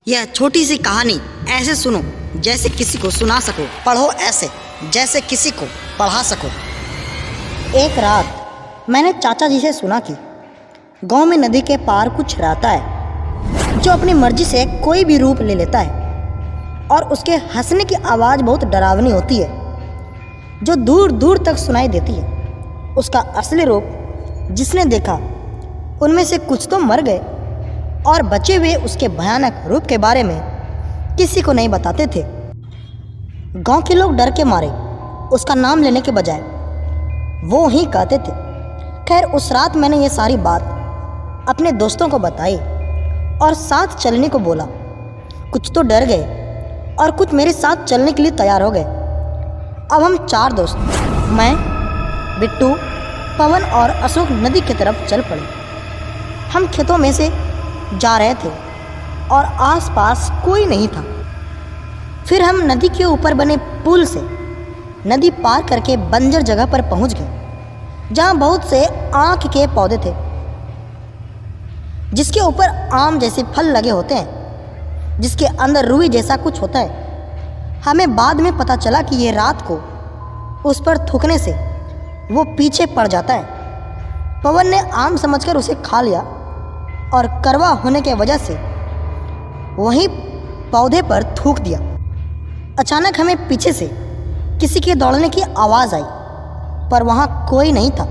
यह छोटी सी कहानी ऐसे सुनो जैसे किसी को सुना सको, पढ़ो ऐसे जैसे किसी को पढ़ा सको। एक रात मैंने चाचा जी से सुना कि गांव में नदी के पार कुछ रहता है जो अपनी मर्जी से कोई भी रूप ले लेता है और उसके हंसने की आवाज़ बहुत डरावनी होती है जो दूर दूर तक सुनाई देती है। उसका असली रूप जिसने देखा उनमें से कुछ तो मर गए और बचे हुए उसके भयानक रूप के बारे में किसी को नहीं बताते थे। गांव के लोग डर के मारे उसका नाम लेने के बजाय वो ही कहते थे। खैर उस रात मैंने ये सारी बात अपने दोस्तों को बताई और साथ चलने को बोला। कुछ तो डर गए और कुछ मेरे साथ चलने के लिए तैयार हो गए। अब हम चार दोस्त, मैं, बिट्टू, पवन और अशोक नदी की तरफ चल पड़े। हम खेतों में से जा रहे थे और आसपास कोई नहीं था। फिर हम नदी के ऊपर बने पुल से नदी पार करके बंजर जगह पर पहुंच गए जहां बहुत से आँख के पौधे थे जिसके ऊपर आम जैसे फल लगे होते हैं, जिसके अंदर रुई जैसा कुछ होता है। हमें बाद में पता चला कि ये रात को उस पर थूकने से वो पीछे पड़ जाता है। पवन ने आम समझकर उसे खा लिया और कड़वा होने के वजह से वहीं पौधे पर थूक दिया। अचानक हमें पीछे से किसी के दौड़ने की आवाज़ आई पर वहाँ कोई नहीं था।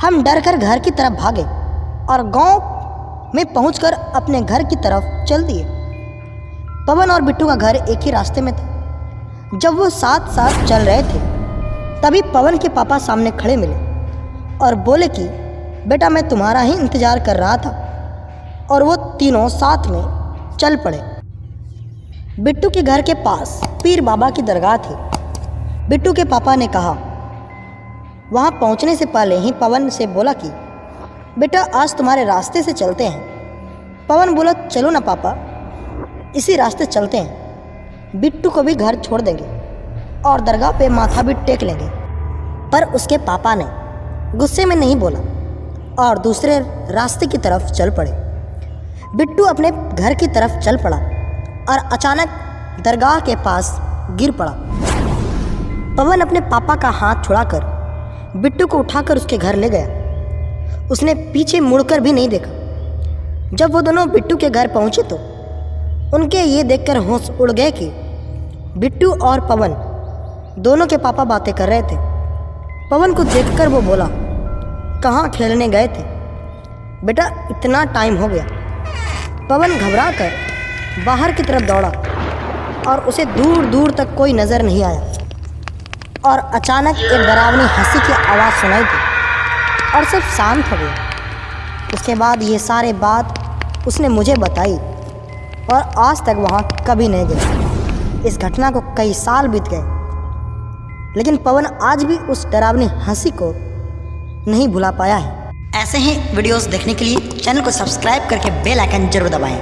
हम डर कर घर की तरफ भागे और गांव में पहुंचकर अपने घर की तरफ चल दिए। पवन और बिट्टू का घर एक ही रास्ते में था। जब वो साथ साथ चल रहे थे तभी पवन के पापा सामने खड़े मिले और बोले कि बेटा मैं तुम्हारा ही इंतज़ार कर रहा था, और वो तीनों साथ में चल पड़े। बिट्टू के घर के पास पीर बाबा की दरगाह थी। बिट्टू के पापा ने कहा, वहाँ पहुँचने से पहले ही पवन से बोला कि बेटा आज तुम्हारे रास्ते से चलते हैं। पवन बोला चलो ना पापा, इसी रास्ते चलते हैं। बिट्टू को भी घर छोड़ देंगे और दरगाह पे माथा भी टेक लेंगे। पर उसके पापा ने गुस्से में नहीं बोला और दूसरे रास्ते की तरफ चल पड़े। बिट्टू अपने घर की तरफ चल पड़ा और अचानक दरगाह के पास गिर पड़ा। पवन अपने पापा का हाथ छुड़ाकर बिट्टू को उठाकर उसके घर ले गया। उसने पीछे मुड़कर भी नहीं देखा। जब वो दोनों बिट्टू के घर पहुंचे तो उनके ये देखकर होश उड़ गए कि बिट्टू और पवन दोनों के पापा बातें कर रहे थे। पवन को देखकर वो बोला, कहाँ खेलने गए थे बेटा, इतना टाइम हो गया। पवन घबरा कर बाहर की तरफ दौड़ा और उसे दूर दूर तक कोई नज़र नहीं आया और अचानक एक डरावनी हंसी की आवाज़ सुनाई दी और सब शांत हो गया। उसके बाद ये सारे बात उसने मुझे बताई और आज तक वहाँ कभी नहीं गया। इस घटना को कई साल बीत गए लेकिन पवन आज भी उस डरावनी हंसी को नहीं भुला पाया है। ऐसे ही वीडियोस देखने के लिए चैनल को सब्सक्राइब करके बेल आइकन जरूर दबाएं।